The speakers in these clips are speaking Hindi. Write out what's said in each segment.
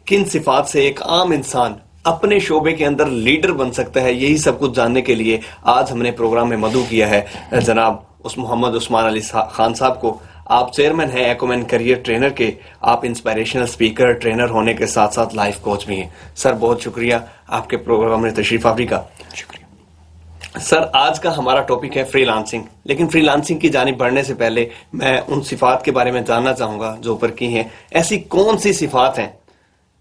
किन सिफात से एक आम इंसान अपने शोबे के अंदर लीडर बन सकता है, यही सब कुछ जानने के लिए आज हमने प्रोग्राम में मदऊ किया है जनाब मोहम्मद उस्मान अली खान साहब को। आप चेयरमैन हैं एक्वामैन करियर ट्रेनर के, आप इंस्पिरेशनल स्पीकर ट्रेनर होने के साथ साथ लाइफ कोच भी हैं। सर बहुत शुक्रिया आपके प्रोग्राम में तशरीफ आवरी का। शुक्रिया सर। आज का हमारा टॉपिक है फ्रीलांसिंग, लेकिन फ्रीलांसिंग की जानिब बढ़ने से पहले मैं उन सिफात के बारे में जानना चाहूंगा जो ऊपर की हैं। ऐसी कौन सी सिफात हैं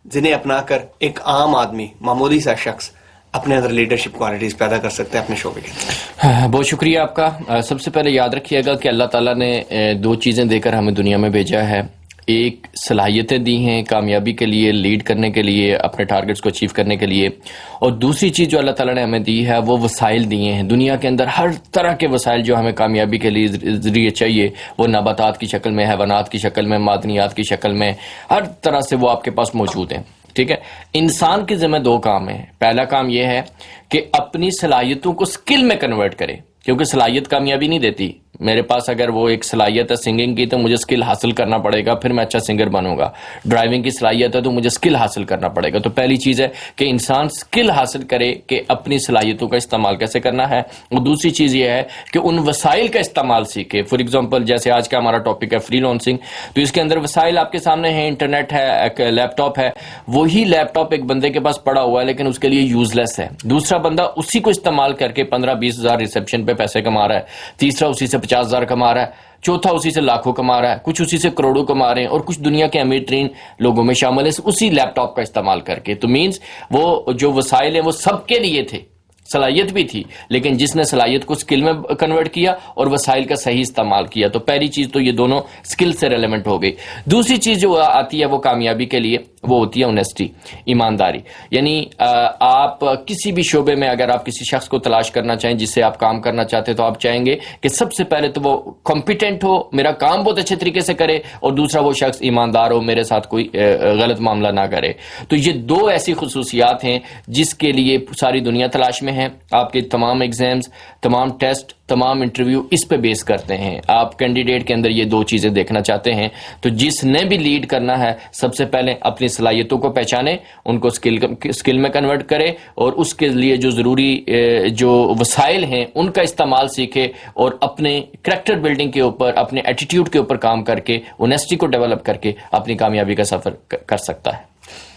जिन्हें अपनाकर एक आम आदमी, मामूली सा शख्स अपने अंदर लीडरशिप क्वालिटीज पैदा कर सकते हैं अपने शोबे के अंदर? बहुत शुक्रिया आपका। सबसे पहले याद रखिएगा कि अल्लाह ताला ने दो चीज़ें देकर हमें दुनिया में भेजा है। एक सलाहियतें दी हैं कामयाबी के लिए, लीड करने के लिए, अपने टारगेट्स को अचीव करने के लिए, और दूसरी चीज़ जो अल्लाह ताला ने हमें दी है वो वसाइल दिए हैं। दुनिया के अंदर हर तरह के वसाइल जो हमें कामयाबी के लिए ज़रिए चाहिए, वो नबातात की शक्ल में, हैवानात की शक्ल में, मादनियात की शक्ल में, हर तरह से वो आपके पास मौजूद हैं। ठीक है। इंसान के ज़िम्मे दो काम है। पहला काम यह है कि अपनी सलाहियतों को स्किल में कन्वर्ट करे, क्योंकि सलाहियत कामयाबी नहीं देती। मेरे पास अगर वो एक सलाहियत है सिंगिंग की, तो मुझे स्किल हासिल करना पड़ेगा, फिर मैं अच्छा सिंगर बनूंगा। ड्राइविंग की सलाहियत है तो मुझे स्किल हासिल करना पड़ेगा। तो पहली चीज़ है कि इंसान स्किल हासिल करे कि अपनी सलाहियतों का इस्तेमाल कैसे करना है। और दूसरी चीज़ ये है कि उन वसाइल का इस्तेमाल सीखे। फॉर एग्जाम्पल जैसे आज का हमारा टॉपिक है फ्रीलांसिंग, तो इसके अंदर वसाइल आपके सामने है, इंटरनेट है, एक लैपटॉप है। वही लैपटॉप एक बंदे के पास पड़ा हुआ है लेकिन उसके लिए यूजलेस है। दूसरा बंदा उसी को इस्तेमाल करके 15-20 हज़ार रिसेप्शन पे पैसे कमा रहा है, तीसरा उसी से 50 हज़ार कमा रहा है, चौथा उसी से लाखों कमा रहा है, कुछ उसी से करोड़ों कमा रहे हैं, और कुछ दुनिया के अमीर तरीन लोगों में शामिल है उसी लैपटॉप का इस्तेमाल करके। तो मीन्स वो जो वसाइल है वो सबके लिए थे, सलाहियत भी थी, लेकिन जिसने सलाहियत को स्किल में कन्वर्ट किया और वसाइल का सही इस्तेमाल किया। तो पहली चीज तो ये दोनों स्किल से रेलेवेंट हो गई। दूसरी चीज जो आती है वो कामयाबी के लिए, वो होती है ऑनेस्टी, ईमानदारी। यानी आप किसी भी शोबे में अगर आप किसी शख्स को तलाश करना चाहें जिससे आप काम करना चाहते हैं, तो आप चाहेंगे कि सबसे पहले तो वो कॉम्पिटेंट हो, मेरा काम बहुत अच्छे तरीके से करे, और दूसरा वो शख्स ईमानदार हो, मेरे साथ कोई गलत मामला ना करे। तो ये दो ऐसी खुसूसियात हैं जिसके लिए सारी दुनिया तलाश में है। आपके तमाम एग्जाम्स, तमाम टेस्ट, तमाम इंटरव्यू इस पे बेस करते हैं। आप कैंडिडेट के अंदर ये दो चीजें देखना चाहते हैं, तो जिसने भी लीड करना है सबसे पहले अपनी सलाहियतों को पहचाने, उनको स्किल में कन्वर्ट करे, और उसके लिए जो जरूरी जो वसाइल हैं उनका इस्तेमाल सीखे, और अपने कैरेक्टर बिल्डिंग के ऊपर, अपने एटीट्यूड के ऊपर काम करके, ऑनेस्टी को डेवलप करके अपनी कामयाबी का सफर कर सकता है।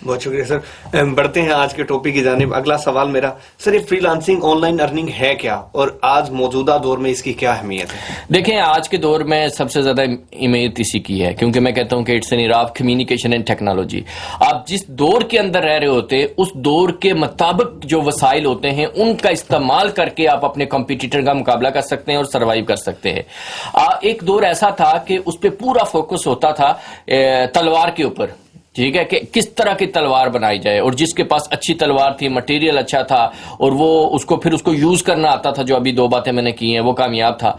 बहुत शुक्रिया सर। बढ़ते हैं आज के टॉपिक की जानिब। अगला सवाल मेरा सर, ये फ्रीलांसिंग ऑनलाइन अर्निंग है क्या, और आज मौजूदा दौर में इसकी क्या अहमियत है? देखें, आज के दौर में सबसे ज्यादा अहमियत इसी की है, क्योंकि मैं कहता हूं कि it's an era of communication and technology. आप जिस दौर के अंदर रह रहे होते हैं उस दौर के मुताबिक जो वसाइल होते हैं उनका इस्तेमाल करके आप अपने कंपटीटर का मुकाबला कर सकते हैं और सर्वाइव कर सकते हैं। एक दौर ऐसा था कि उस पर पूरा फोकस होता था तलवार के ऊपर, ठीक है, कि किस तरह की तलवार बनाई जाए, और जिसके पास अच्छी तलवार थी, मटेरियल अच्छा था, और वो उसको यूज करना आता था, जो अभी दो बातें मैंने की हैं, वो कामयाब था।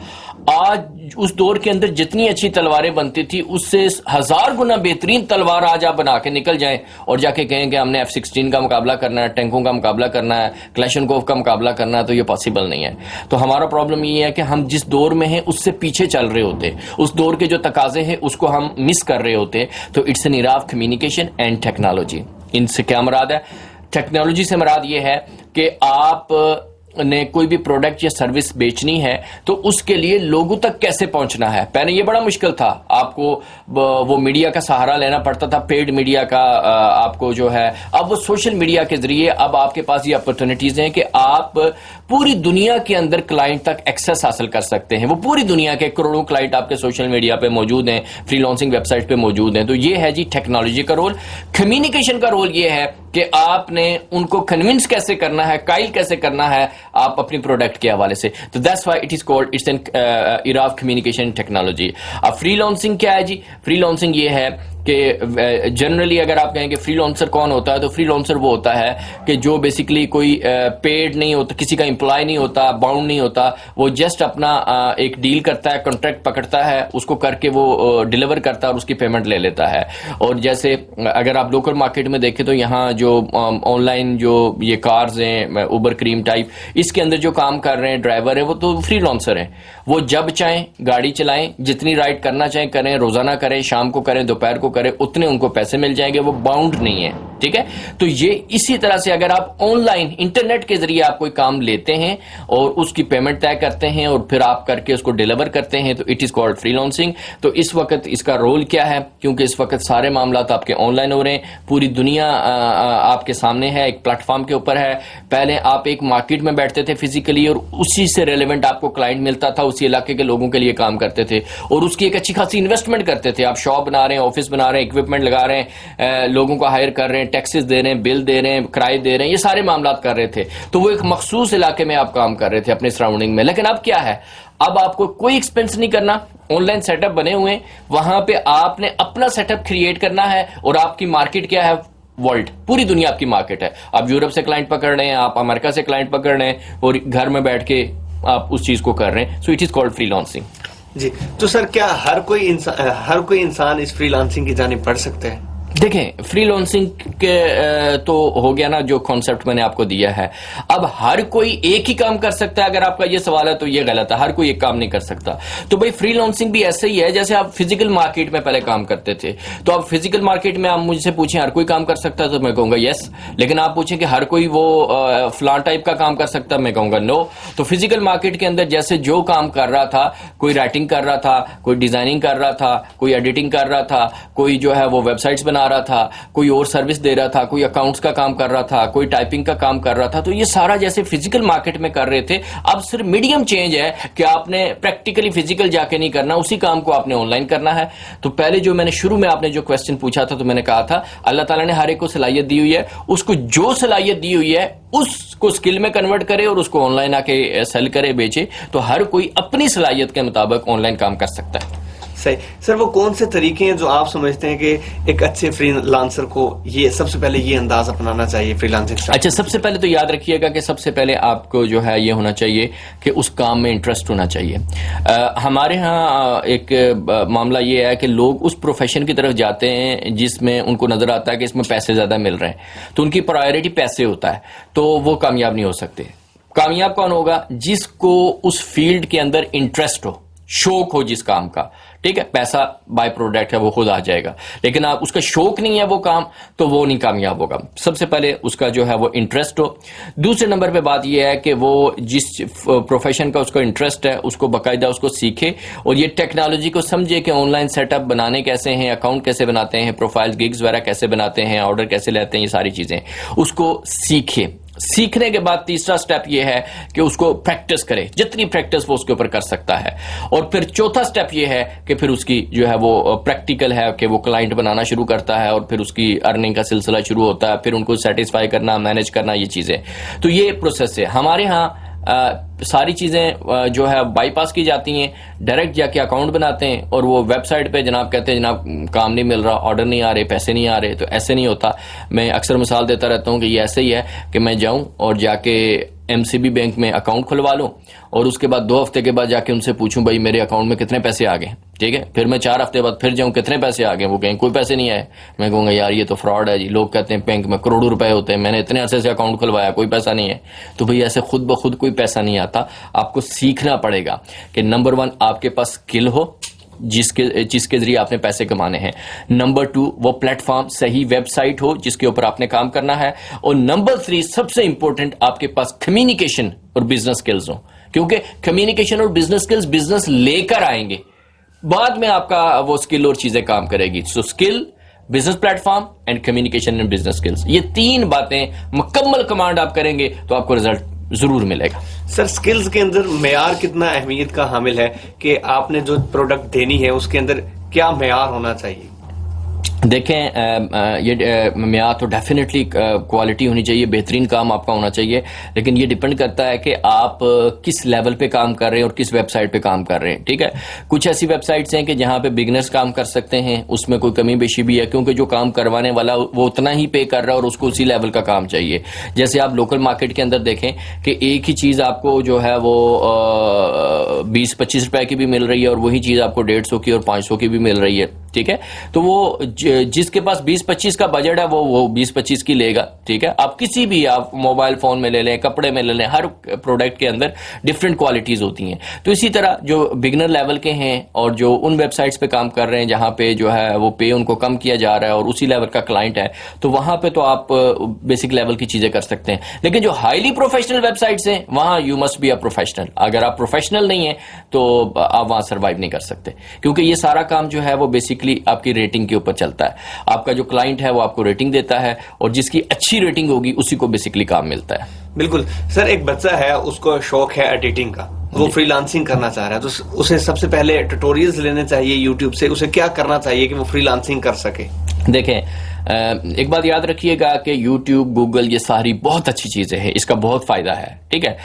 आज उस दौर के अंदर जितनी अच्छी तलवारें बनती थी उससे 1000 गुना बेहतरीन तलवार आज आप बना के निकल जाएं और जाके कहें कि हमने F-16 का मुकाबला करना है, टैंकों का मुकाबला करना है, क्लैशनकोव का मुकाबला करना है, तो ये पॉसिबल नहीं है। तो हमारा प्रॉब्लम ये है कि हम जिस दौर में हैं उससे पीछे चल रहे होते, उस दौर के जो तकाजे हैं उसको हम मिस कर रहे होते। तो it's an era of communication and technology. इनसे क्या मुराद है? टेक्नोलॉजी से मुराद ये है कि आप ने कोई भी प्रोडक्ट या सर्विस बेचनी है तो उसके लिए लोगों तक कैसे पहुंचना है। पहले ये बड़ा मुश्किल था, आपको वो मीडिया का सहारा लेना पड़ता था, पेड मीडिया का आपको जो है। अब वो सोशल मीडिया के जरिए अब आपके पास ये अपॉर्चुनिटीज हैं कि आप पूरी दुनिया के अंदर क्लाइंट तक एक्सेस हासिल कर सकते हैं। वो पूरी दुनिया के करोड़ों क्लाइंट आपके सोशल मीडिया पे मौजूद हैं, फ्रीलांसिंग वेबसाइट पे मौजूद हैं। तो ये है जी टेक्नोलॉजी का रोल। कम्युनिकेशन का रोल ये है कि आपने उनको कन्विंस कैसे करना है, काइल कैसे करना है आप अपनी प्रोडक्ट के हवाले से। तो that's why it is called it's an era of communication technology. अब फ्रीलांसिंग क्या है जी? फ्रीलांसिंग ये है कि जनरली अगर आप कहें कि फ्रीलांसर कौन होता है, तो फ्रीलांसर वो होता है कि जो बेसिकली कोई पेड नहीं होता, किसी का एम्प्लॉय नहीं होता, बाउंड नहीं होता, वो जस्ट अपना एक डील करता है, कॉन्ट्रैक्ट पकड़ता है, उसको करके वो डिलीवर करता है और उसकी पेमेंट ले लेता है। और जैसे अगर आप लोकल मार्केट में देखें तो यहाँ जो ऑनलाइन जो ये कार्स हैं, उबर क्रीम टाइप, इसके अंदर जो काम कर रहे हैं ड्राइवर है वो तो फ्रीलांसर हैं। वो जब चाहें गाड़ी चलाएं, जितनी राइड करना चाहें करें, रोजाना करें, शाम को करें, दोपहर को करें, उतने उनको पैसे मिल जाएंगे, वो बाउंड नहीं है। ठीक है। तो ये इसी तरह से अगर आप ऑनलाइन इंटरनेट के जरिए आप कोई काम लेते हैं और उसकी पेमेंट तय करते हैं और फिर आप करके उसको डिलीवर करते हैं, तो इट इज कॉल्ड फ्रीलांसिंग। तो इस वक्त इसका रोल क्या है, क्योंकि इस वक्त सारे मामला आपके ऑनलाइन हो रहे हैं, पूरी दुनिया आपके सामने है, एक प्लेटफॉर्म के ऊपर है। पहले आप एक मार्केट में बैठते थे फिजिकली और उसी से रेलेवेंट आपको क्लाइंट मिलता था, उसी इलाके के लोगों के लिए काम करते थे और उसकी एक अच्छी खासी इन्वेस्टमेंट करते थे। आप शॉप बना रहे हैं, ऑफिस बना रहे हैं, इक्विपमेंट लगा रहे हैं, लोगों को हायर कर रहे हैं, टैक्सेस दे रहे हैं, बिल दे रहे हैं, किराए दे रहे हैं, ये सारे मामला कर रहे थे। तो वो एक मखसूस इलाके में आप काम कर रहे थे अपने सराउंडिंग में। लेकिन अब क्या है, अब आपको कोई एक्सपेंस नहीं करना, ऑनलाइन सेटअप बने हुए हैं, वहां पे आपने अपना सेटअप क्रिएट करना है और आपकी मार्केट क्या है, वर्ल्ड, पूरी दुनिया आपकी मार्केट है। आप यूरोप से क्लाइंट पकड़ रहे हैं, आप अमेरिका से क्लाइंट पकड़ रहे हैं और घर में बैठ के आप उस चीज को कर रहे हैं। So it is called freelancing. जी, तो सर क्या हर कोई इंसान इस फ्रीलांसिंग की जानिब बढ़ सकते हैं? देखें, फ्रीलांसिंग के तो हो गया ना जो कॉन्सेप्ट मैंने आपको दिया है। अब हर कोई एक ही काम कर सकता है, अगर आपका ये सवाल है तो ये गलत है, हर कोई एक काम नहीं कर सकता। तो भाई फ्रीलांसिंग भी ऐसे ही है जैसे आप फिजिकल मार्केट में पहले काम करते थे। तो आप फिजिकल मार्केट में आप मुझसे पूछें हर कोई काम कर सकता है तो मैं कहूंगा यस, लेकिन आप पूछें कि हर कोई वो फलां टाइप का काम कर सकता है, मैं कहूंगा नो। तो फिजिकल मार्केट के अंदर जैसे जो काम कर रहा था, कोई राइटिंग कर रहा था, कोई डिजाइनिंग कर रहा था, कोई एडिटिंग कर रहा था, कोई जो है वो वेबसाइट्स बना रहा था, कोई और सर्विस दे रहा था, कोई अकाउंट्स का काम कर रहा था, कोई टाइपिंग का काम कर रहा था। तो ये सारा जैसे फिजिकल मार्केट में कर रहे थे, अब सिर्फ मीडियम चेंज है कि आपने प्रैक्टिकली फिजिकल जाके नहीं करना, उसी काम को आपने ऑनलाइन करना है। तो पहले जो मैंने शुरू में आपने जो क्वेश्चन पूछा था, तो मैंने कहा था अल्लाह ताला ने हर एक को सलाहियत दी हुई है, उसको जो सलाहियत दी हुई है उसको स्किल में कन्वर्ट करे और उसको ऑनलाइन आके सेल करे, बेचे। तो हर कोई अपनी सलाहियत के मुताबिक ऑनलाइन काम कर सकता है। सही। सर वो कौन से तरीके हैं जो आप समझते हैं कि एक अच्छे फ्रीलांसर को ये सबसे पहले ये अंदाज अपनाना चाहिए फ्रीलांसिंग? अच्छा, सबसे पहले तो याद रखिएगा कि सबसे पहले आपको जो है ये होना चाहिए कि उस काम में इंटरेस्ट होना चाहिए। हमारे यहाँ एक मामला ये है कि लोग उस प्रोफेशन की तरफ जाते हैं जिसमें उनको नजर आता है कि इसमें पैसे ज्यादा मिल रहे हैं, तो उनकी प्रायोरिटी पैसे होता है, तो वो कामयाब नहीं हो सकते। कामयाब कौन होगा? जिसको उस फील्ड के अंदर इंटरेस्ट हो, शौक हो जिस काम का, ठीक है। पैसा बाय प्रोडक्ट है, वो खुद आ जाएगा, लेकिन आप उसका शौक नहीं है वो काम, तो वो नहीं कामयाब होगा। सबसे पहले उसका जो है वो इंटरेस्ट हो। दूसरे नंबर पे बात ये है कि वो जिस प्रोफेशन का उसका इंटरेस्ट है उसको बाकायदा उसको सीखे और ये टेक्नोलॉजी को समझे कि ऑनलाइन सेटअप बनाने कैसे हैं, अकाउंट कैसे बनाते हैं, प्रोफाइल गिग्स वगैरह कैसे बनाते हैं, ऑर्डर कैसे लेते हैं, ये सारी चीजें उसको सीखे। सीखने के बाद तीसरा स्टेप ये है कि उसको प्रैक्टिस करे, जितनी प्रैक्टिस वो उसके ऊपर कर सकता है। और फिर चौथा स्टेप ये है कि फिर उसकी जो है वो प्रैक्टिकल है कि वो क्लाइंट बनाना शुरू करता है और फिर उसकी अर्निंग का सिलसिला शुरू होता है, फिर उनको सेटिस्फाई करना, मैनेज करना, ये चीजें। तो ये प्रोसेस है। हमारे यहाँ सारी चीजें जो है बाईपास की जाती हैं, डायरेक्ट जाके अकाउंट बनाते हैं और वो वेबसाइट पे जनाब कहते हैं जनाब काम नहीं मिल रहा, ऑर्डर नहीं आ रहे, पैसे नहीं आ रहे। तो ऐसे नहीं होता। मैं अक्सर मिसाल देता रहता हूं कि ये ऐसे ही है कि मैं जाऊं और जाके एमसीबी बैंक में अकाउंट खुलवा लूं और उसके बाद 2 हफ्ते के बाद जाके उनसे पूछूं भाई मेरे अकाउंट में कितने पैसे आ गए, ठीक है। फिर मैं 4 हफ्ते बाद फिर जाऊं कितने पैसे आ गए, वो कहें कोई पैसे नहीं आए। मैं कहूंगा यार ये तो फ्रॉड है जी, लोग कहते हैं बैंक में करोड़ों रुपए होते हैं, मैंने इतने अरसे से अकाउंट खुलवाया, कोई पैसा नहीं है। तो भाई ऐसे खुद ब खुद कोई पैसा नहीं आता। आपको सीखना पड़ेगा कि नंबर 1 आपके पास स्किल हो जिसके जरिए आपने पैसे कमाने हैं। नंबर 2 वो प्लेटफॉर्म सही वेबसाइट हो जिसके ऊपर आपने काम करना है। और नंबर 3 सबसे इंपॉर्टेंट आपके पास कम्युनिकेशन और बिजनेस स्किल्स हो, क्योंकि कम्युनिकेशन और बिजनेस स्किल्स बिजनेस लेकर आएंगे, बाद में आपका वो स्किल और चीजें काम करेगी। So skill, business platform and communication and business skills, ये 3 बातें मुकम्मल कमांड आप करेंगे तो आपको रिजल्ट जरूर मिलेगा। सर स्किल्स के अंदर मेयार कितना अहमियत का हामिल है कि आपने जो प्रोडक्ट देनी है उसके अंदर क्या मेयार होना चाहिए? देखें, ये मेयार तो डेफिनेटली क्वालिटी होनी चाहिए, बेहतरीन काम आपका होना चाहिए, लेकिन ये डिपेंड करता है कि आप किस लेवल पे काम कर रहे हैं और किस वेबसाइट पे काम कर रहे हैं, ठीक है। कुछ ऐसी वेबसाइट्स हैं कि जहां पे बिगनर्स काम कर सकते हैं, उसमें कोई कमी बेशी भी है, क्योंकि जो काम करवाने वाला वो उतना ही पे कर रहा है और उसको उसी लेवल का काम चाहिए। जैसे आप लोकल मार्केट के अंदर देखें कि एक ही चीज आपको जो है वो 20-25 रुपए की भी मिल रही है और वही चीज आपको 150 की और 500 की भी मिल रही है, ठीक है। तो वो जिसके पास 20-25 का बजट है वो 20-25 की लेगा, ठीक है। आप किसी भी, आप मोबाइल फोन में ले लें, कपड़े में ले लें, हर प्रोडक्ट के अंदर डिफरेंट क्वालिटीज होती हैं। तो इसी तरह जो बिगनर लेवल के हैं और जो उन वेबसाइट्स पे काम कर रहे हैं जहां पे जो है वो पे उनको कम किया जा रहा है और उसी लेवल का क्लाइंट है, तो वहां पे तो आप बेसिक लेवल की चीजें कर सकते हैं। लेकिन जो हाईली प्रोफेशनल वेबसाइट्स हैं वहां you must be a professional. अगर आप प्रोफेशनल नहीं है तो आप वहां सर्वाइव नहीं कर सकते, क्योंकि ये सारा काम जो है वो बेसिकली आपकी रेटिंग के ऊपर चलता है। आपका जो क्लाइंट है वो आपको रेटिंग देता है और जिसकी अच्छी रेटिंग होगी उसी को बेसिकली काम मिलता है। बिल्कुल सर, एक बच्चा है, उसको शौक है एडिटिंग का, वो फ्रीलांसिंग करना चाह रहा है, तो उसे सबसे पहले ट्यूटोरियल्स लेने चाहिए यूट्यूब से। उसे क्या करना चाहिए कि वो फ्रीलांसिंग कर सके? देखें, एक बात याद रखिएगा कि YouTube, गूगल, ये सारी बहुत अच्छी चीजें हैं, इसका बहुत फायदा है, ठीक है।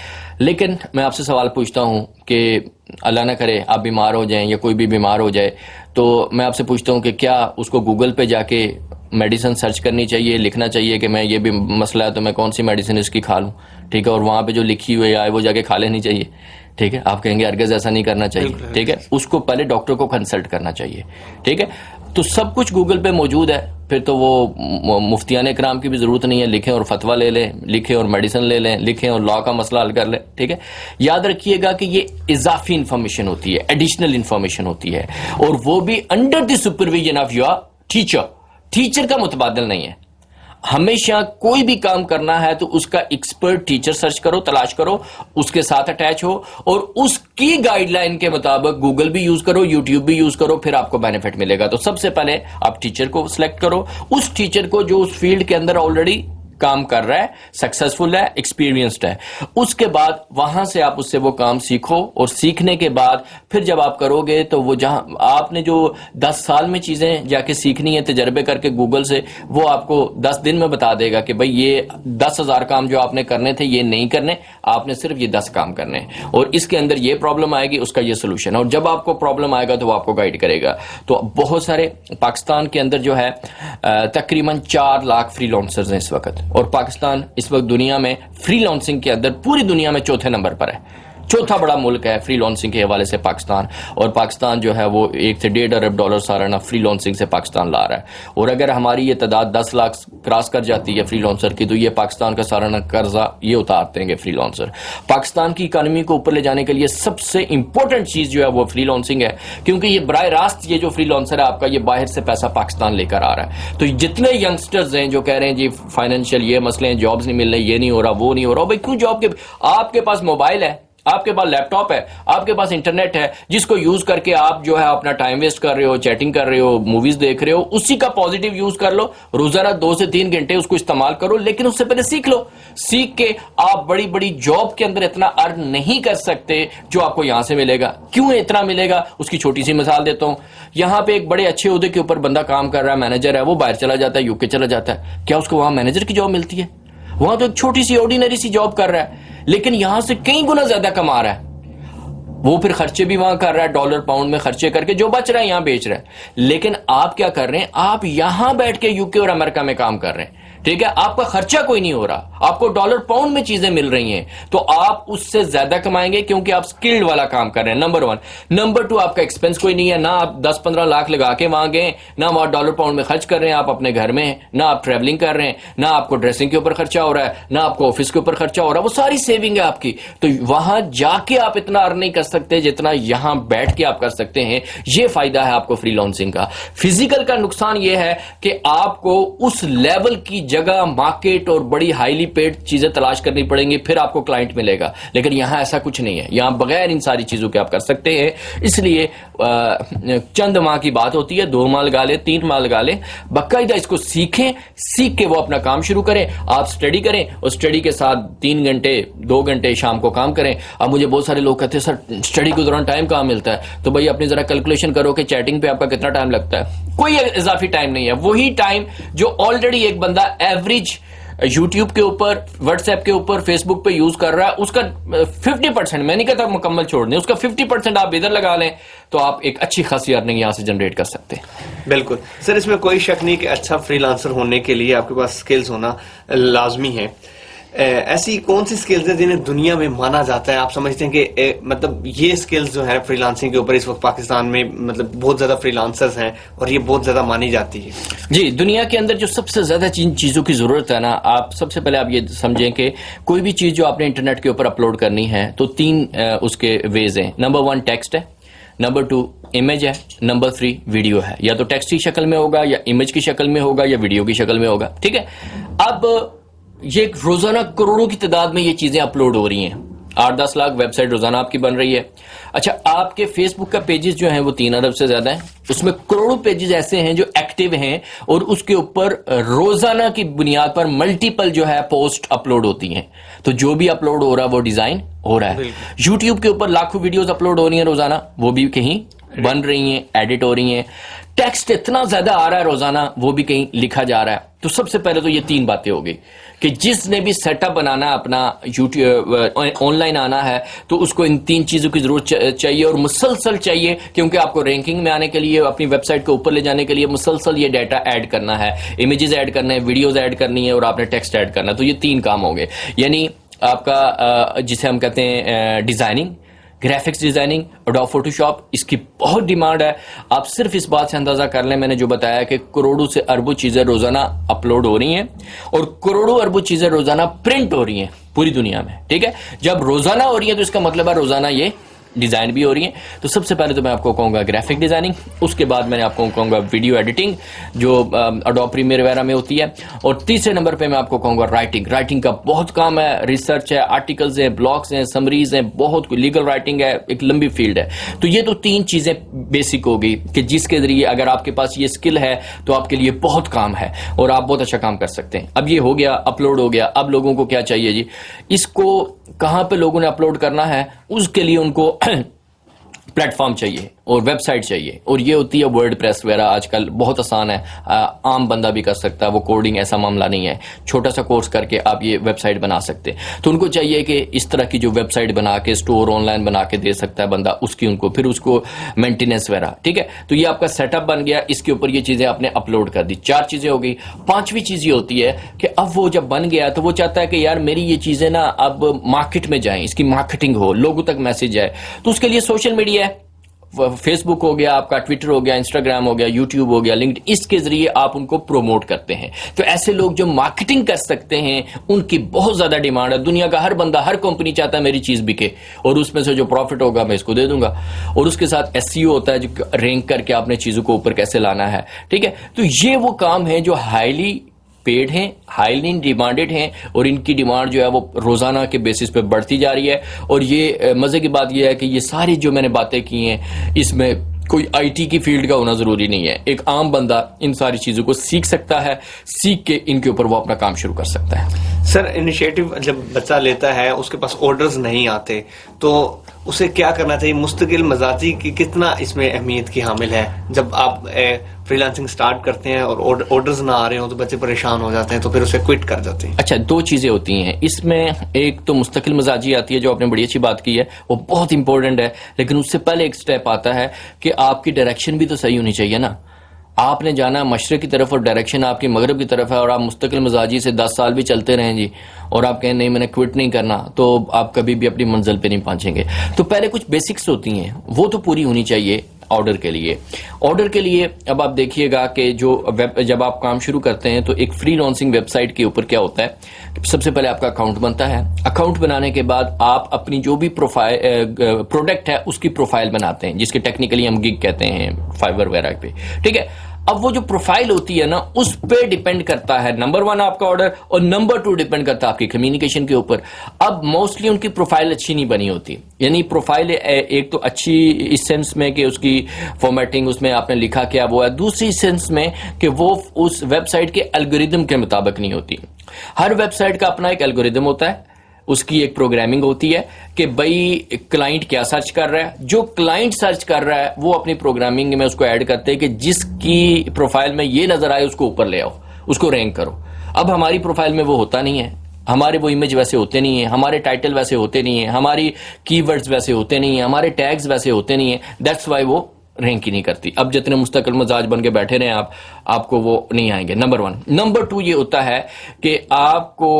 लेकिन मैं आपसे सवाल पूछता हूं कि अल्लाह ना करे आप बीमार हो जाएं या कोई भी बीमार हो जाए, तो मैं आपसे पूछता हूं कि क्या उसको गूगल पे जाके मेडिसिन सर्च करनी चाहिए, लिखना चाहिए कि मैं ये भी मसला है तो मैं कौन सी मेडिसिन इसकी खा लूं, ठीक है, और वहां पे जो लिखी हुई है वो जाके खा लेनी चाहिए, ठीक है। आप कहेंगे हरगिज़ ऐसा नहीं करना चाहिए, ठीक है। उसको पहले डॉक्टर को कंसल्ट करना चाहिए, ठीक है। तो सब कुछ गूगल पे मौजूद है, फिर तो वो मुफ्तियान इकराम की भी जरूरत नहीं है, लिखें और फतवा ले लें, लिखें और मेडिसिन ले लें, लिखें और लॉ का मसला हल कर लें, ठीक है। याद रखिएगा कि ये इजाफी इंफॉर्मेशन होती है, एडिशनल इंफॉर्मेशन होती है, और वो भी under the supervision of your teacher. Teacher का मुतबादल नहीं है। हमेशा कोई भी काम करना है तो उसका एक्सपर्ट टीचर सर्च करो, तलाश करो, उसके साथ अटैच हो और उसकी गाइडलाइन के मुताबिक गूगल भी यूज करो, यूट्यूब भी यूज करो, फिर आपको बेनिफिट मिलेगा। तो सबसे पहले आप टीचर को सिलेक्ट करो, उस टीचर को जो उस फील्ड के अंदर ऑलरेडी काम कर रहा है, सक्सेसफुल है, एक्सपीरियंस्ड है। उसके बाद वहां से आप उससे वो काम सीखो और सीखने के बाद फिर जब आप करोगे तो वो जहां आपने जो 10 साल में चीजें जाके सीखनी है तजर्बे करके गूगल से, वो आपको 10 दिन में बता देगा कि भाई ये 10,000 काम जो आपने करने थे ये नहीं करने, आपने सिर्फ ये 10 काम करने हैं और इसके अंदर ये प्रॉब्लम आएगी, उसका ये सोल्यूशन है। और जब आपको प्रॉब्लम आएगा तो वो आपको गाइड करेगा। तो बहुत सारे पाकिस्तान के अंदर जो है तकरीबन 4 लाख फ्रीलांसर्स हैं इस वक्त, और पाकिस्तान इस वक्त दुनिया में फ्रीलांसिंग के अंदर पूरी दुनिया में चौथे नंबर पर है। चौथा बड़ा मुल्क है फ्रीलांसिंग के हवाले से पाकिस्तान, और पाकिस्तान जो है वो 1 से $1.5 अरब सालाना फ्रीलांसिंग से पाकिस्तान ला रहा है। और अगर हमारी ये तादाद 10 लाख क्रॉस कर जाती है फ्रीलांसर की, तो ये पाकिस्तान का सालाना कर्जा ये उतार देंगे फ्रीलांसर। पाकिस्तान की इकानमी को ऊपर ले जाने के लिए सबसे इंपॉर्टेंट चीज जो है वो फ्रीलांसिंग है, क्योंकि ये बराह रास्त ये जो फ्रीलांसर है आपका, ये बाहर से पैसा पाकिस्तान लेकर आ रहा है। तो जितने यंगस्टर्स हैं जो कह रहे हैं जी फाइनेंशियल ये मसले हैं, जॉब्स नहीं मिल रहे, ये नहीं हो रहा, वो नहीं हो रहा, भाई क्यों जॉब के, आपके पास मोबाइल है, आपके पास लैपटॉप है, आपके पास इंटरनेट है, जिसको यूज करके आप जो है अपना टाइम वेस्ट कर रहे हो, चैटिंग कर रहे हो, मूवीज देख रहे हो, उसी का पॉजिटिव यूज कर लो। रोजाना 2 से 3 घंटे उसको इस्तेमाल करो, लेकिन उससे पहले सीख लो। सीख के आप बड़ी बड़ी जॉब के अंदर इतना अर्न नहीं कर सकते जो आपको यहां से मिलेगा। क्यों इतना मिलेगा, उसकी छोटी सी मिसाल देता हूं। यहां पे एक बड़े अच्छे ओहदे के ऊपर बंदा काम कर रहा है, मैनेजर है, वो बाहर चला जाता है, यूके चला जाता है, क्या उसको वहां मैनेजर की जॉब मिलती है? वहां तो एक छोटी सी ऑर्डिनरी सी जॉब कर रहा है, लेकिन यहां से कई गुना ज्यादा कमा रहा है। वो फिर खर्चे भी वहां कर रहा है, डॉलर पाउंड में खर्चे करके जो बच रहा है यहां बेच रहा है। लेकिन आप क्या कर रहे हैं, आप यहां बैठ के यूके और अमेरिका में काम कर रहे हैं, ठीक है, आपका खर्चा कोई नहीं हो रहा, आपको डॉलर पाउंड में चीजें मिल रही हैं, तो आप उससे ज्यादा कमाएंगे क्योंकि आप स्किल्ड वाला काम कर रहे हैं, नंबर 1। नंबर 2, आपका एक्सपेंस कोई नहीं है, ना आप 10-15 लाख लगा के वहां गए, ना वहां डॉलर पाउंड में खर्च कर रहे हैं, आप अपने घर में, ना आप ट्रेवलिंग कर रहे हैं, ना आपको ड्रेसिंग के ऊपर खर्चा हो रहा है, ना आपको ऑफिस के ऊपर खर्चा हो रहा है, वो सारी सेविंग है आपकी। तो वहां जाके आप इतना अर्न नहीं कर सकते जितना यहां बैठ के आप कर सकते हैं। ये फायदा है आपको फ्रीलांसिंग का। फिजिकल का नुकसान यह है कि आपको उस लेवल की जगह, मार्केट और बड़ी हाईली पेड चीजें तलाश करनी पड़ेंगी, फिर आपको क्लाइंट मिलेगा। लेकिन यहां ऐसा कुछ नहीं है, यहां बगैर इन सारी चीजों के आप कर सकते हैं। इसलिए चंद माह की बात होती है, 2 माह लगा ले, 3 माह लगा ले, बाकायदा इसको सीखें, सीख के वो अपना काम शुरू करें। आप स्टडी करें और स्टडी के साथ 3 घंटे 2 घंटे शाम को काम करें। अब मुझे बहुत सारे लोग कहते हैं सर स्टडी के दौरान टाइम कहां मिलता है, तो भाई अपनी जरा कैलकुलेशन करो कि चैटिंग पे आपका कितना टाइम लगता है। कोई इजाफी टाइम नहीं है, वही टाइम जो ऑलरेडी एक बंदा एवरेज यूट्यूब के ऊपर, व्हाट्सएप के ऊपर, फेसबुक पे यूज कर रहा है, उसका 50%, मैं नहीं कहता मुकम्मल छोड़ दें, उसका 50% आप इधर लगा लें तो आप एक अच्छी खासी अर्निंग यहां से जनरेट कर सकते हैं। बिल्कुल सर, इसमें कोई शक नहीं कि अच्छा फ्रीलांसर होने के लिए आपके पास स्किल्स होना लाजमी है। ऐसी कौन सी स्किल्स है जिन्हें दुनिया में माना जाता है, आप समझते हैं कि मतलब ये स्किल्स जो है फ्रीलांसिंग के ऊपर इस वक्त पाकिस्तान में मतलब बहुत ज्यादा फ्रीलांसर्स हैं और ये बहुत ज्यादा मानी जाती है? जी, दुनिया के अंदर जो सबसे ज्यादा जिन चीजों की जरूरत है ना, आप सबसे पहले आप ये समझें कि कोई भी चीज जो आपने इंटरनेट के ऊपर अपलोड करनी है तो 3 उसके वेज हैं। नंबर 1 टेक्स्ट है, नंबर 2 इमेज है, नंबर 3 वीडियो है। या तो टेक्स्ट की शक्ल में होगा, या इमेज की शक्ल में होगा, या वीडियो की शक्ल में होगा। ठीक है, अब ये रोजाना करोड़ों की तादाद में ये चीजें अपलोड हो रही हैं। 8-10 लाख वेबसाइट रोजाना आपकी बन रही है। अच्छा, आपके फेसबुक का पेजेस जो हैं वो 3 अरब से ज्यादा हैं, उसमें करोड़ों पेजेस ऐसे हैं जो एक्टिव हैं और उसके ऊपर रोजाना की बुनियाद पर मल्टीपल जो है पोस्ट अपलोड होती हैं। तो जो भी अपलोड हो रहा है वो डिजाइन हो रहा है। यूट्यूब के ऊपर लाखों वीडियोस अपलोड हो रही हैं रोजाना, वो भी कहीं बन रही हैं, एडिट हो रही हैं। टेक्स्ट इतना ज्यादा आ रहा है रोजाना, वो भी कहीं लिखा जा रहा है। तो सबसे पहले तो ये 3 बातें हो गई कि जिसने भी सेटअप बनाना है अपना यूट्यूब ऑनलाइन आना है तो उसको इन 3 चीजों की जरूरत चाहिए और मुसलसल चाहिए, क्योंकि आपको रैंकिंग में आने के लिए, अपनी वेबसाइट को ऊपर ले जाने के लिए मुसलसल ये डाटा ऐड करना है, इमेजेस ऐड करना है, वीडियोस ऐड करनी है और आपने टेक्स्ट ऐड करना है। तो ये 3 काम हो गए। यानी आपका जिसे हम कहते हैं designing, graphics designing, adobe Photoshop, इसकी बहुत डिमांड है। आप सिर्फ इस बात से अंदाजा कर लें, मैंने जो बताया कि करोड़ों से अरबों चीजें रोजाना अपलोड हो रही हैं और करोड़ों अरबों चीजें रोजाना प्रिंट हो रही हैं पूरी दुनिया में। ठीक है, जब रोजाना हो रही है तो इसका मतलब है रोजाना ये डिजाइन भी हो रही है। तो सबसे पहले तो मैं आपको कहूंगा ग्राफिक डिजाइनिंग, उसके बाद मैंने आपको कहूंगा वीडियो एडिटिंग जो एडोब प्रीमियर वगैरह में होती है, और तीसरे नंबर पे मैं आपको कहूंगा राइटिंग। राइटिंग का बहुत काम है, रिसर्च है, आर्टिकल्स हैं, ब्लॉग्स हैं, समरीज हैं, बहुत लीगल राइटिंग है, एक लंबी फील्ड है। तो ये तो 3 चीजें बेसिक हो गई कि जिसके जरिए अगर आपके पास ये स्किल है तो आपके लिए बहुत काम है और आप बहुत अच्छा काम कर सकते हैं। अब ये हो गया, अपलोड हो गया। अब लोगों को क्या चाहिए जी, इसको कहां पे लोगों ने अपलोड करना है, उसके लिए उनको प्लेटफॉर्म चाहिए और वेबसाइट चाहिए, और ये होती है वर्डप्रेस वगैरह। आजकल बहुत आसान है, आम बंदा भी कर सकता है, वो कोडिंग ऐसा मामला नहीं है। छोटा सा कोर्स करके आप ये वेबसाइट बना सकते हैं। तो उनको चाहिए कि इस तरह की जो वेबसाइट बना के स्टोर ऑनलाइन बना के दे सकता है बंदा, उसकी उनको फिर उसको मेंटेनेंस वगैरह। ठीक है, तो ये आपका सेटअप बन गया, इसके ऊपर ये चीजें आपने अपलोड कर दी। 4 चीजें हो गई। 5वीं चीज ये होती है कि अब वो जब बन गया तो वो चाहता है कि यार मेरी ये चीजें ना अब मार्केट में जाएं, इसकी मार्केटिंग हो, लोगों तक मैसेज जाए। तो उसके लिए सोशल मीडिया है, फेसबुक हो गया आपका, ट्विटर हो गया, इंस्टाग्राम हो गया, यूट्यूब हो गया, लिंक्डइन, इसके जरिए आप उनको प्रोमोट करते हैं। तो ऐसे लोग जो मार्केटिंग कर सकते हैं उनकी बहुत ज्यादा डिमांड है। दुनिया का हर बंदा, हर कंपनी चाहता है मेरी चीज बिके और उसमें से जो प्रॉफिट होगा मैं इसको दे दूंगा। और उसके साथ एसईओ होता है जो रैंक करके आपने चीजों को ऊपर कैसे लाना है। ठीक है, तो ये वो काम है जो हाईली पेड हैं, हाईली डिमांडेड हैं, और इनकी डिमांड जो है वो रोजाना के बेसिस पे बढ़ती जा रही है। और ये मजे की बात ये है कि ये सारी जो मैंने बातें की हैं इसमें कोई आईटी की फील्ड का होना जरूरी नहीं है। एक आम बंदा इन सारी चीजों को सीख सकता है, सीख के इनके ऊपर वो अपना काम शुरू कर सकता है। सर, इनिशिएटिव जब बच्चा लेता है, उसके पास ऑर्डर्स नहीं आते, तो उसे क्या करना चाहिए? मुस्तकिल मजाजी की कितना इसमें अहमियत की हामिल है? जब आप फ्रीलांसिंग स्टार्ट करते हैं और ऑर्डर्स ना आ रहे हो तो बच्चे परेशान हो जाते हैं, तो फिर उसे क्विट कर जाते हैं। अच्छा, 2 चीजें होती हैं इसमें। एक तो मुस्तकिल मजाजी आती है, जो आपने बड़ी अच्छी बात की है, वो बहुत इंपॉर्टेंट है। लेकिन उससे पहले एक स्टेप आता है कि आपकी डायरेक्शन भी तो सही होनी चाहिए ना। आपने जाना मशरक की तरफ और डायरेक्शन आपकी मगरब की तरफ है, और आप मुस्तकिल मजाजी से 10 साल भी चलते रहें जी, और आप कहें नहीं मैंने क्विट नहीं करना, तो आप कभी भी अपनी मंजिल पे नहीं पहुंचेंगे। तो पहले कुछ बेसिक्स होती हैं, वो तो पूरी होनी चाहिए ऑर्डर के लिए। ऑर्डर के लिए अब आप देखिएगा कि जब आप काम शुरू करते हैं तो एक फ्रीलांसिंग वेबसाइट के ऊपर क्या होता है, सबसे पहले आपका अकाउंट बनता है। अकाउंट बनाने के बाद आप अपनी जो भी प्रोफाइल प्रोडक्ट है उसकी प्रोफाइल बनाते हैं, जिसके टेक्निकली हम गिग कहते हैं फाइवर वगैरह पे। ठीक है, अब वो जो प्रोफाइल होती है ना, उस पे डिपेंड करता है नंबर 1 आपका ऑर्डर, और नंबर 2 डिपेंड करता है आपकी कम्युनिकेशन के ऊपर। अब मोस्टली उनकी प्रोफाइल अच्छी नहीं बनी होती, यानी प्रोफाइल एक तो अच्छी इस सेंस में कि उसकी फॉर्मेटिंग, उसमें आपने लिखा क्या वो है, दूसरी सेंस में कि वो उस वेबसाइट के एल्गोरिदम के मुताबिक नहीं होती। हर वेबसाइट का अपना एक एल्गोरिदम होता है, उसकी एक प्रोग्रामिंग होती है कि भाई क्लाइंट क्या सर्च कर रहा है। जो क्लाइंट सर्च कर रहा है वो अपनी प्रोग्रामिंग में उसको ऐड करते हैं कि जिसकी प्रोफाइल में ये नजर आए उसको ऊपर ले आओ, उसको रैंक करो। अब हमारी प्रोफाइल में वो होता नहीं है, हमारे वो इमेज वैसे होते नहीं है, हमारे टाइटल वैसे होते नहीं है, हमारी कीवर्ड्स वैसे होते नहीं है, हमारे टैग्स वैसे होते नहीं है। दैट्स वाई वो रैंक ही नहीं करती। अब जितने मुस्तकिल मजाज बन के बैठे रहे आप, आपको वो नहीं आएंगे, नंबर 1। नंबर 2 ये होता है कि आपको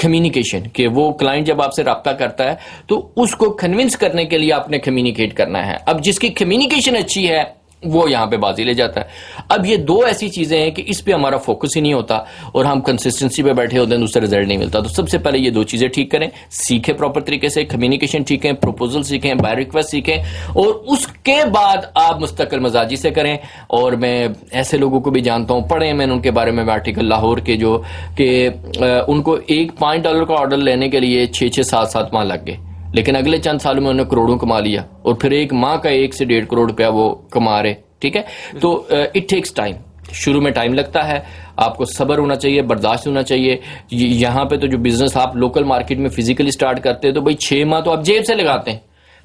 कम्युनिकेशन, कि वो क्लाइंट जब आपसे रब्ता करता है तो उसको कन्विंस करने के लिए आपने कम्युनिकेट करना है। अब जिसकी कम्युनिकेशन अच्छी है वो यहां पे बाजी ले जाता है। अब ये दो ऐसी चीजें हैं कि इस पे हमारा फोकस ही नहीं होता और हम कंसिस्टेंसी पे बैठे होते हैं, दूसरा रिजल्ट नहीं मिलता। तो सबसे पहले ये दो चीजें ठीक करें, सीखें प्रॉपर तरीके से, कम्युनिकेशन सीखें, प्रपोजल सीखें, बाय रिक्वेस्ट सीखें, और उसके बाद आप मुस्तकिल मजाजी से करें। और मैं ऐसे लोगों को भी जानता हूं, पढ़े मैंने उनके बारे में आर्टिकल लाहौर के, जो कि उनको एक $5 का ऑर्डर लेने के लिए 6-6, 7-7 माह लग गए, लेकिन अगले चंद सालों में उन्होंने करोड़ों कमा लिया, और फिर एक माह का 1 से 1.5 करोड़ रुपया वो कमा रहे। ठीक है, तो इट टेक्स टाइम, शुरू में टाइम लगता है, आपको सब्र होना चाहिए, बर्दाश्त होना चाहिए। यहाँ पे तो जो बिजनेस आप लोकल मार्केट में फिजिकली स्टार्ट करते हैं तो भाई 6 माह तो आप जेब से लगाते हैं,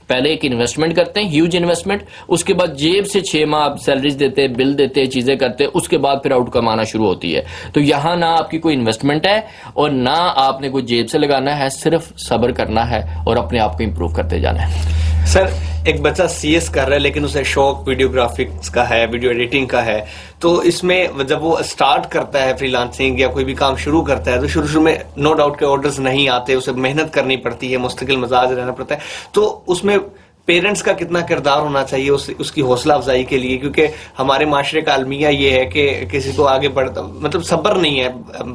पहले एक इन्वेस्टमेंट करते हैं, ह्यूज इन्वेस्टमेंट, उसके बाद जेब से 6 माह आप सैलरीज देते हैं, बिल देते हैं, चीजें करते हैं, उसके बाद फिर आउटकम आना शुरू होती है। तो यहां ना आपकी कोई इन्वेस्टमेंट है और ना आपने कोई जेब से लगाना है, सिर्फ सब्र करना है और अपने आप को इंप्रूव करते जाना है। सर, एक बच्चा CS कर रहा है लेकिन उसे शौक वीडियोग्राफिक्स का है, वीडियो एडिटिंग का है, तो इसमें जब वो स्टार्ट करता है फ्रीलांसिंग या कोई भी काम शुरू करता है तो शुरू में नो डाउट के ऑर्डर्स नहीं आते, उसे मेहनत करनी पड़ती है, मुस्तकिल मजाज रहना पड़ता है। तो उसमें पेरेंट्स का कितना किरदार होना चाहिए उसकी हौसला अफजाई के लिए, क्योंकि हमारे माशरे का अलमिया ये है कि किसी को आगे बढ़ता मतलब सब्र नहीं है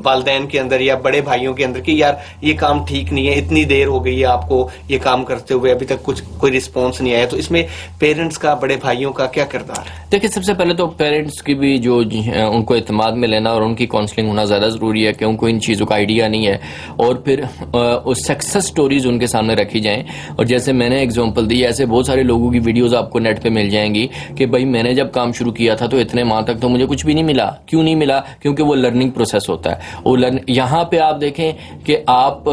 वालिदैन के अंदर या बड़े भाइयों के अंदर कि यार ये काम ठीक नहीं है, इतनी देर हो गई है आपको ये काम करते हुए, अभी तक कोई रिस्पॉन्स नहीं आया। तो इसमें पेरेंट्स का, बड़े भाइयों का क्या किरदार है? देखिए, सबसे पहले तो पेरेंट्स की भी जो उनको इत्मीनान में लेना और उनकी काउंसलिंग होना ज़्यादा ज़रूरी है कि उनको इन चीज़ों का आइडिया नहीं है, और फिर सक्सेस स्टोरीज उनके सामने रखी जाएं। और जैसे मैंने एग्जांपल दी, ऐसे बहुत सारे लोगों की वीडियोस आपको नेट पे मिल जाएंगी कि भाई मैंने जब काम शुरू किया था तो इतने माह तक तो मुझे कुछ भी नहीं मिला। क्यों नहीं मिला? क्योंकि वो लर्निंग प्रोसेस होता है। वो यहाँ पे आप देखें कि आप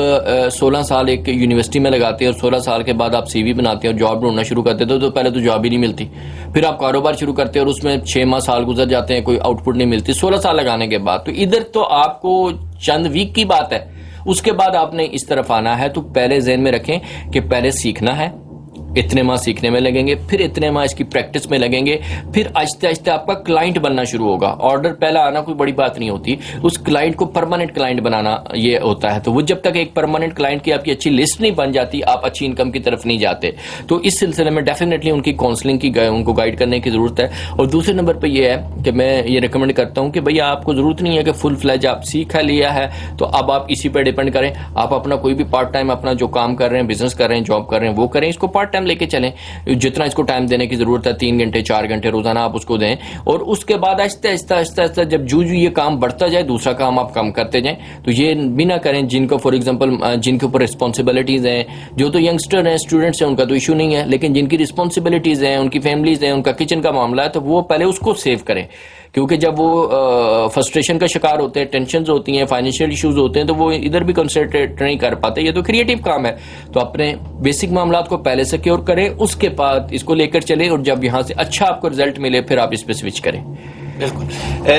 16 साल एक यूनिवर्सिटी में लगाते हैं और 16 साल के बाद आप CV बनाते हैं और जॉब ढूंढना शुरू करते थे, तो पहले तो जॉब ही नहीं मिलती, फिर आप कारोबार शुरू करते हैं और उसमें 6 माह साल गुजर जाते हैं, कोई आउटपुट नहीं मिलती 16 साल लगाने के बाद। तो इधर तो आपको चंद वीक की बात है, उसके बाद आपने इस तरफ आना है। तो पहले ज़हन में रखें कि पहले सीखना है, इतने माह सीखने में लगेंगे, फिर इतने माह इसकी प्रैक्टिस में लगेंगे, फिर आहिस्ते आहिस्ते आपका क्लाइंट बनना शुरू होगा। ऑर्डर पहला आना कोई बड़ी बात नहीं होती, उस क्लाइंट को परमानेंट क्लाइंट बनाना ये होता है। तो वो जब तक एक परमानेंट क्लाइंट की आपकी अच्छी लिस्ट नहीं बन जाती, आप अच्छी इनकम की तरफ नहीं जाते। तो इस सिलसिले में डेफिनेटली उनकी काउंसलिंग की, उनको गाइड करने की जरूरत है। और दूसरे नंबर पर यह है कि मैं ये रिकमेंड करता हूँ कि भैया आपको जरूरत नहीं है कि फुल फ्लैज आप सीख लिया है तो अब आप इसी पर डिपेंड करें। आप अपना कोई भी पार्ट टाइम अपना जो काम कर रहे हैं, बिजनेस कर रहे हैं, जॉब कर रहे हैं, वो करें, इसको पार्ट टाइम लेके चलें। जितना इसको टाइम देने की जरूरत है, 3 घंटे 4 घंटे रोजाना आप उसको दें, और उसके बाद आहिस्ता आहिस्ता जब जू ये काम बढ़ता जाए, दूसरा काम आप कम करते जाएं। तो ये भी ना करें जिनको फॉर एग्जांपल जिनके ऊपर रिस्पॉन्सिबिलिटीज हैं, जो तो यंगस्टर हैं, स्टूडेंट्स हैं, उनका तो इशू नहीं है, लेकिन जिनकी रिस्पॉन्सिबिलिटीज हैं, उनकी फैमिलीज हैं, उनका किचन का मामला है, तो वो पहले उसको सेव करें। क्योंकि जब वो फ्रस्ट्रेशन का शिकार होते हैं, टेंशन होती हैं, फाइनेंशियल इश्यूज होते हैं, तो वो इधर भी कंसंट्रेट नहीं कर पाते। ये तो क्रिएटिव काम है, तो अपने बेसिक मामला को पहले सिक्योर करें, उसके बाद इसको लेकर चले, और जब यहाँ से अच्छा आपको रिजल्ट मिले फिर आप इस पे स्विच करें। बिल्कुल।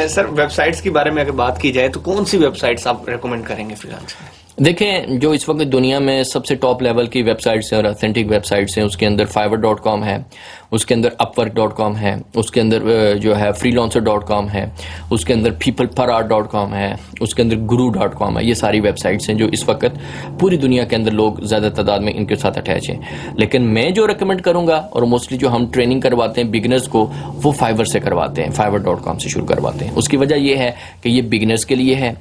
सर, वेबसाइट्स के बारे में अगर बात की जाए तो कौन सी वेबसाइट्स आप रेकमेंड करेंगे फ्रीलांसर? देखें, जो इस वक्त दुनिया में सबसे टॉप लेवल की वेबसाइट्स हैं और ऑथेंटिक वेबसाइट्स हैं, उसके अंदर fiverr.com है, उसके अंदर upwork.com है, उसके अंदर जो है freelancer.com है, उसके अंदर peopleparar.com है, उसके अंदर guru.com है। ये सारी वेबसाइट्स हैं जो इस वक्त पूरी दुनिया के अंदर लोग ज़्यादा तादाद में इनके साथ अटैच हैं। लेकिन मैं जो रिकमेंड करूँगा, और मोस्टली जो हम ट्रेनिंग करवाते हैं बिगिनर्स को, वो Fiverr से करवाते हैं, fiverr.com से शुरू करवाते हैं। उसकी वजह यह है कि ये बिगिनर्स के लिए है,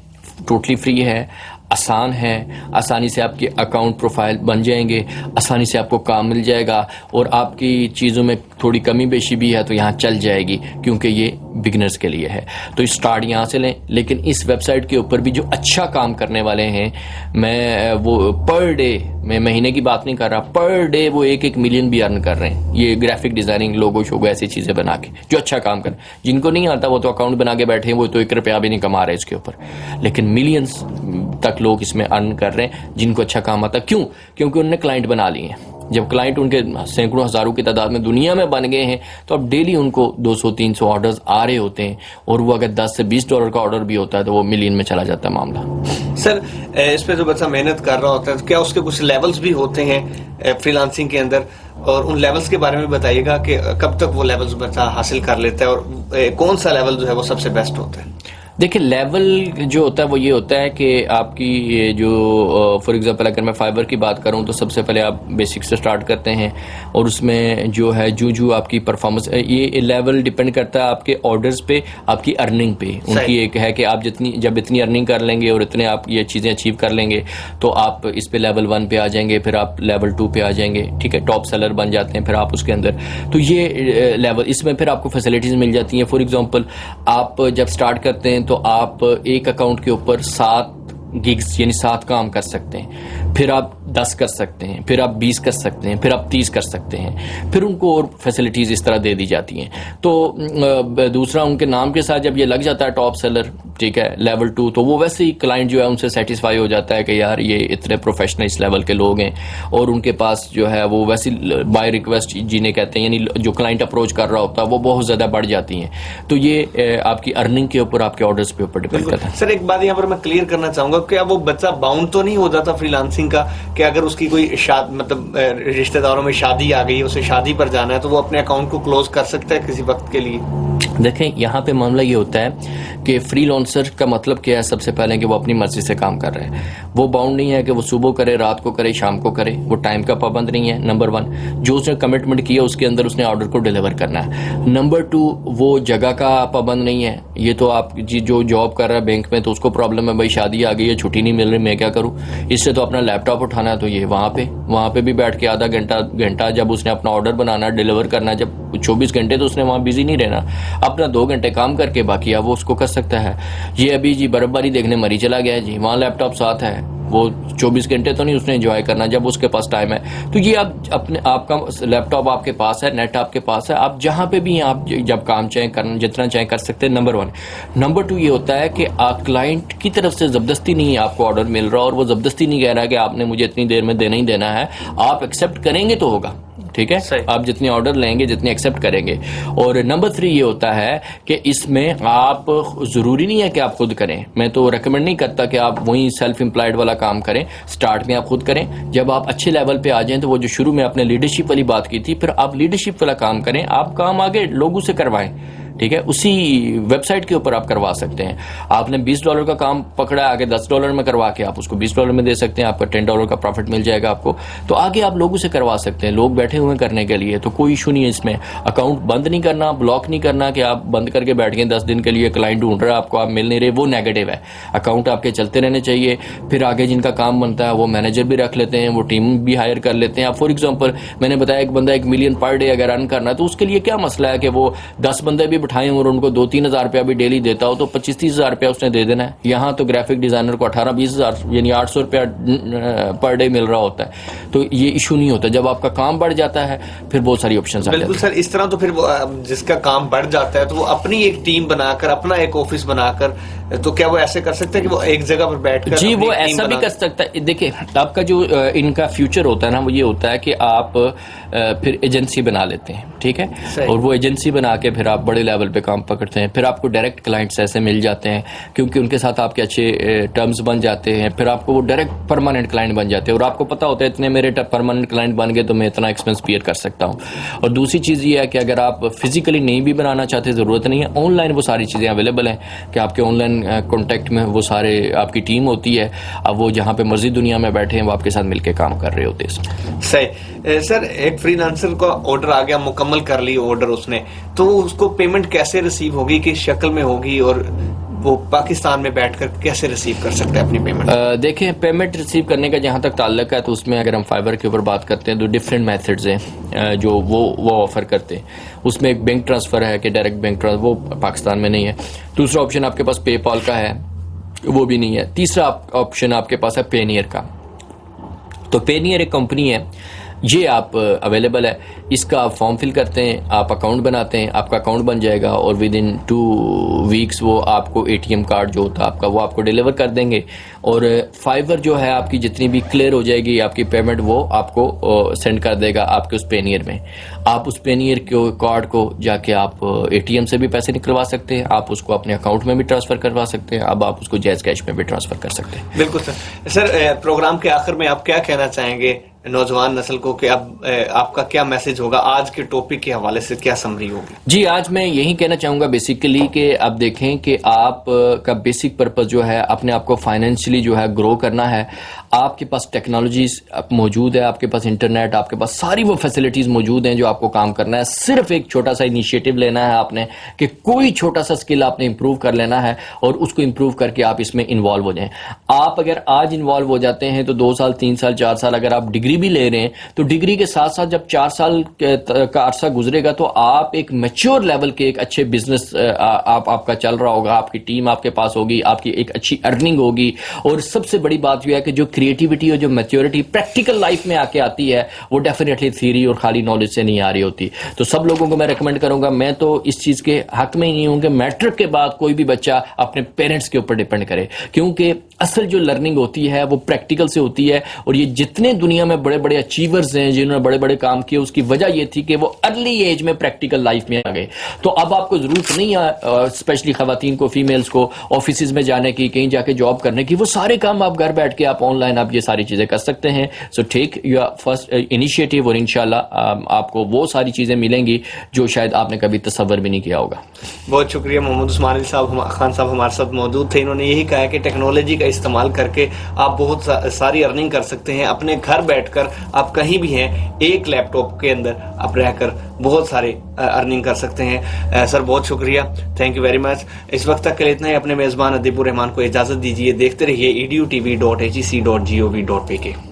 टोटली फ्री है, आसान है, आसानी से आपके अकाउंट प्रोफाइल बन जाएंगे, आसानी से आपको काम मिल जाएगा, और आपकी चीज़ों में थोड़ी कमी बेशी भी है तो यहाँ चल जाएगी, क्योंकि ये बिगिनर्स के लिए है। तो स्टार्ट यहाँ से लें। लेकिन इस वेबसाइट के ऊपर भी जो अच्छा काम करने वाले हैं, मैं वो पर डे, मैं महीने की बात नहीं कर रहा, पर डे वो 1-1 मिलियन भी अर्न कर रहे हैं। ये ग्राफिक डिजाइनिंग, लोगो शोगो, ऐसी चीज़ें बना के जो अच्छा काम कर, जिनको नहीं आता वो तो अकाउंट बना के बैठे हैं, वो तो 1 रुपया भी नहीं कमा रहे इसके ऊपर, लेकिन मिलियंस तक लोग इसमें अर्न कर रहे हैं जिनको अच्छा काम आता। क्यों? क्योंकि उन्होंने क्लाइंट बना लिए हैं। जब क्लाइंट उनके सैकड़ों हज़ारों की तादाद में दुनिया में बन गए हैं तो अब डेली उनको 200-300 ऑर्डर्स आ रहे होते हैं, और वो अगर 10 से 20 डॉलर का ऑर्डर भी होता है तो वो मिलियन में चला जाता है मामला। सर इस पे जो बच्चा मेहनत कर रहा होता है तो क्या उसके कुछ लेवल्स भी होते हैं फ्रीलांसिंग के अंदर, और उन लेवल्स के बारे में बताइएगा कि कब तक वो लेवल्स बच्चा हासिल कर लेता है और कौन सा लेवल जो है वो सबसे बेस्ट होता है? देखिए, लेवल जो होता है वो ये होता है कि आपकी ये जो फॉर एग्जांपल अगर मैं फाइवर की बात करूं तो सबसे पहले आप बेसिक से स्टार्ट करते हैं, और उसमें जो है जो आपकी परफॉर्मेंस, ये लेवल डिपेंड करता है आपके ऑर्डर्स पे, आपकी अर्निंग पे। उनकी एक है कि आप जब इतनी अर्निंग कर लेंगे और इतने आप ये चीज़ें अचीव कर लेंगे तो आप इस पे लेवल 1 पे आ जाएंगे, फिर आप लेवल 2 पे आ जाएंगे, ठीक है, टॉप सेलर बन जाते हैं फिर आप उसके अंदर। तो ये लेवल, इसमें फिर आपको फैसिलिटीज़ मिल जाती हैं। फॉर एग्जांपल आप जब स्टार्ट करते हैं तो आप एक अकाउंट के ऊपर 7 गिग्स यानी 7 काम कर सकते हैं, फिर आप 10 कर सकते हैं, फिर आप 20 कर सकते हैं, फिर आप 30 कर सकते हैं, फिर उनको और फैसिलिटीज़ इस तरह दे दी जाती हैं। तो दूसरा, उनके नाम के साथ जब ये लग जाता है टॉप सेलर, ठीक है, लेवल 2, तो वो वैसे ही क्लाइंट जो है उनसे सेटिस्फाई हो जाता है कि यार ये इतने प्रोफेशनल इस लेवल के लोग हैं, और उनके पास जो है वो वैसे बाय रिक्वेस्ट जिन्हें कहते हैं, यानी जो क्लाइंट अप्रोच कर रहा होता है वो बहुत ज़्यादा बढ़ जाती हैं। तो ये आपकी अर्निंग के ऊपर, आपके ऑर्डर्स के ऊपर डिपेंड करता है। सर एक बात यहाँ पर मैं क्लियर करना चाहूंगा, क्या वो बच्चा बाउंड तो नहीं हो जाता फ्रीलांसिंग का, कि अगर उसकी कोई मतलब रिश्तेदारों में शादी आ गई, उसे शादी पर जाना है, तो वो अपने अकाउंट को क्लोज कर सकता है किसी वक्त के लिए? देखें, यहाँ पे मामला ये होता है कि फ्रीलांसर का मतलब क्या है, सबसे पहले कि वो अपनी मर्जी से काम कर रहे हैं। वो बाउंड नहीं है कि वो सुबह करे, रात को करे, शाम को करे, वो टाइम का पाबंद नहीं है। नंबर 1, जो उसने कमिटमेंट किया उसके अंदर उसने ऑर्डर को डिलीवर करना है। नंबर 2, वो जगह का पाबंद नहीं है। ये तो आप जो जॉब कर रहा है बैंक में तो उसको प्रॉब्लम है, भाई शादी आ गई है, छुट्टी नहीं मिल रही, मैं क्या करूँ, इससे तो अपना लैपटॉप उठाना है, तो ये वहाँ पे भी बैठ के आधा घंटा जब उसने अपना ऑर्डर बनाना, डिलीवर करना, जब 24 घंटे तो उसने वहाँ बिजी नहीं रहना, अपना 2 घंटे काम करके बाकी अब वो उसको कर सकता है। ये अभी जी बर्फबारी देखने मरी चला गया है जी, वहाँ लैपटॉप साथ है, वो 24 घंटे तो नहीं उसने एंजॉय करना जब उसके पास टाइम है। तो ये आपका लैपटॉप आपके पास है, नेट आपके पास है, आप जहाँ पे भी आप जब काम चाहें करना, जितना चाहें कर सकते हैं। नंबर 1। नंबर 2 ये होता है कि आप क्लाइंट की तरफ से ज़बरदस्ती नहीं आपको ऑर्डर मिल रहा, और वो ज़बरदस्ती नहीं कह रहा कि आपने मुझे इतनी देर में देना ही देना है, आप एक्सेप्ट करेंगे तो होगा, ठीक है, आप जितने ऑर्डर लेंगे, जितने एक्सेप्ट करेंगे। और नंबर 3 ये होता है कि इसमें आप ज़रूरी नहीं है कि आप खुद करें, मैं तो रेकमेंड नहीं करता कि आप वही सेल्फ एम्प्लॉयड वाला काम करें। स्टार्ट में आप खुद करें, जब आप अच्छे लेवल पे आ जाएं तो वो जो शुरू में आपने लीडरशिप वाली बात की थी, फिर आप लीडरशिप वाला काम करें, आप काम आगे लोगों से करवाएं, ठीक है, उसी वेबसाइट के ऊपर आप करवा सकते हैं। आपने $20 का काम पकड़ा, आगे $10 में करवा के आप उसको $20 में दे सकते हैं, आपका $10 का प्रॉफिट मिल जाएगा आपको। तो आगे आप लोगों से करवा सकते हैं, लोग बैठे हुए हैं करने के लिए, तो कोई इशू नहीं है इसमें। अकाउंट बंद नहीं करना, ब्लॉक नहीं करना कि आप बंद करके बैठ गए 10 दिन के लिए, क्लाइंट ढूंढ रहा है आपको, आप मिल नहीं रहे, वो नेगेटिव है। अकाउंट आपके चलते रहने चाहिए। फिर आगे जिनका काम बनता है वो मैनेजर भी रख लेते हैं, वो टीम भी हायर कर लेते हैं। आप फॉर एग्जाम्पल मैंने बताया एक बंदा 1 मिलियन पर डे अगर रन करना है तो उसके लिए क्या मसला है कि वो 10 बंदे भी बिठाएं और उनको 2-3 हज़ार रुपया भी डेली देता हो तो 25-30 हज़ार रुपया उसने दे देना है। यहाँ तो ग्राफिक डिजाइनर को 18-20 हज़ार यानी 800 रुपया पर डे मिल रहा होता है। तो ये इशू नहीं होता। जब आपका काम बढ़ जाता है फिर बहुत सारी ऑप्शंस आ जाती हैं। बिल्कुल सर, इस तरह तो फिर जिसका काम बढ़ जाता है तो वो अपनी एक टीम बनाकर, अपना एक ऑफिस बनाकर, तो क्या वो ऐसे कर सकते हैं कि वो एक जगह पर बैठकर? जी, वो ऐसा भी कर सकता है। देखिए, आपका जो इनका फ्यूचर होता है ना, वो ये होता है कि आप फिर एजेंसी बना लेते हैं, ठीक है, और वो एजेंसी बना के फिर आप बड़े लेवल पे काम पकड़ते हैं। फिर आपको डायरेक्ट क्लाइंट्स ऐसे मिल जाते हैं क्योंकि उनके साथ आपके अच्छे टर्म्स बन जाते हैं। फिर आपको वो डायरेक्ट परमानेंट क्लाइंट बन जाते हैं और आपको पता होता है इतने मेरे परमानेंट क्लाइंट बन गए तो मैं इतना एक्सपेंस पेयर कर सकता हूँ। और दूसरी चीज़ ये है कि अगर आप फिजिकली नहीं भी बनाना चाहते, ज़रूरत नहीं है, ऑनलाइन वो सारी चीज़ें अवेलेबल हैं कि आपके ऑनलाइन कॉन्टैक्ट में वो सारे आपकी टीम होती है। अब वो जहाँ पे मर्जी दुनिया में बैठे हैं वो आपके साथ मिलकर काम कर रहे होते हैं। सही। सर, एक फ्रीलांसर का ऑर्डर आ गया, मुकम्मल कर ली ऑर्डर उसने, तो उसको पेमेंट कैसे रिसीव होगी, किस शक्ल में होगी, और वो पाकिस्तान में बैठकर कैसे रिसीव कर सकते हैं अपनी पेमेंट? देखें, पेमेंट रिसीव करने का जहाँ तक ताल्लुक है तो उसमें अगर हम फाइवर के ऊपर बात करते हैं तो डिफरेंट मेथड्स हैं जो वो ऑफर करते हैं। उसमें एक बैंक ट्रांसफ़र है कि डायरेक्ट बैंक ट्रांसफर, वो पाकिस्तान में नहीं है। दूसरा ऑप्शन आपके पास पेपाल का है, वो भी नहीं है। तीसरा ऑप्शन आपके पास है पेनियर का। तो पेनियर एक कंपनी है ये आप अवेलेबल है। इसका आप फॉर्म फिल करते हैं, आप अकाउंट बनाते हैं, आपका अकाउंट बन जाएगा और विद इन 2 वीक्स वो आपको ATM कार्ड जो होता है आपका वो आपको डिलीवर कर देंगे। और फाइवर जो है आपकी जितनी भी क्लियर हो जाएगी आपकी पेमेंट वो आपको सेंड कर देगा आपके उस पेनियर में। आप उस पेनियर के कार्ड को जाके आप ATM से भी पैसे निकलवा सकते हैं, आप उसको अपने अकाउंट में भी ट्रांसफ़र करवा सकते हैं, अब आप उसको जैज़ कैश में भी ट्रांसफ़र कर सकते हैं। बिल्कुल सर, प्रोग्राम के आखिर में आप क्या कहना चाहेंगे नौजवान नस्ल को कि अब आपका क्या मैसेज होगा, आज के टॉपिक के हवाले से क्या समरी होगी? जी, आज मैं यही कहना चाहूँगा बेसिकली कि आप देखें कि आप का बेसिक पर्पस जो है अपने आप को फाइनेंशियली जो है ग्रो करना है। आपके पास टेक्नोलॉजीज मौजूद है, आपके पास इंटरनेट, आपके पास सारी वो फैसिलिटीज़ मौजूद हैं जो आपको काम करना है। सिर्फ एक छोटा सा इनिशिएटिव लेना है आपने कि कोई छोटा सा स्किल आपने इंप्रूव कर लेना है और उसको इंप्रूव करके आप इसमें इन्वॉल्व हो जाएं। आप अगर आज इन्वॉल्व हो जाते हैं तो 2 साल 3 साल 4 साल अगर आप डिग्री भी ले रहे हैं तो डिग्री के साथ साथ जब 4 साल का अरसा गुजरेगा तो आप एक मैच्योर लेवल के एक अच्छे बिजनेस आपका चल रहा होगा, आपकी टीम आपके पास होगी, आपकी एक अच्छी अर्निंग होगी। और सबसे बड़ी बात यह है कि जो क्रिएटिविटी और जो मैच्योरिटी प्रैक्टिकल लाइफ में आके आती है वो डेफिनेटली थ्योरी और खाली नॉलेज से नहीं आ रही होती। तो सब लोगों को मैं रेकमेंड करूंगा, मैं तो इस चीज के हक में ही नहीं हूं कि मैट्रिक के बाद कोई भी बच्चा अपने पेरेंट्स के ऊपर डिपेंड करे, क्योंकि असल जो लर्निंग होती है वो प्रैक्टिकल से होती है। और ये जितने दुनिया में बड़े बड़े अचीवर्स हैं जिन्होंने बड़े बड़े काम किए उसकी वजह ये थी कि वो अर्ली एज में प्रैक्टिकल लाइफ में आ गए। तो अब आपको जरूरत नहीं है स्पेशली खवातीन को, फीमेल्स को ऑफिस में जाने की, कहीं जाके जॉब करने की, वो सारे काम आप घर बैठ के आप ऑनलाइन आप ये सारी चीजें कर सकते हैं। So take your first initiative और इंशाल्लाह आपको वो सारी चीजें मिलेंगी जो शायद आपने कभी तसव्वुर भी नहीं किया होगा। बहुत शुक्रिया। मोहम्मद उस्मान अली खान साहब हमारे साथ मौजूद थे। इन्होंने यही कहा कि टेक्नोलॉजी का इस्तेमाल करके आप बहुत सारी अर्निंग कर सकते हैं। अपने घर बैठकर आप कहीं भी हैं, एक लैपटॉप के अंदर आप रहकर बहुत सारे अर्निंग कर सकते हैं। सर बहुत शुक्रिया, थैंक यू वेरी मच। इस वक्त तक के लिए इतना ही। अपने मेज़बान अदीबुर रहमान को इजाज़त दीजिए। देखते रहिए edutv.hec.gov.pk।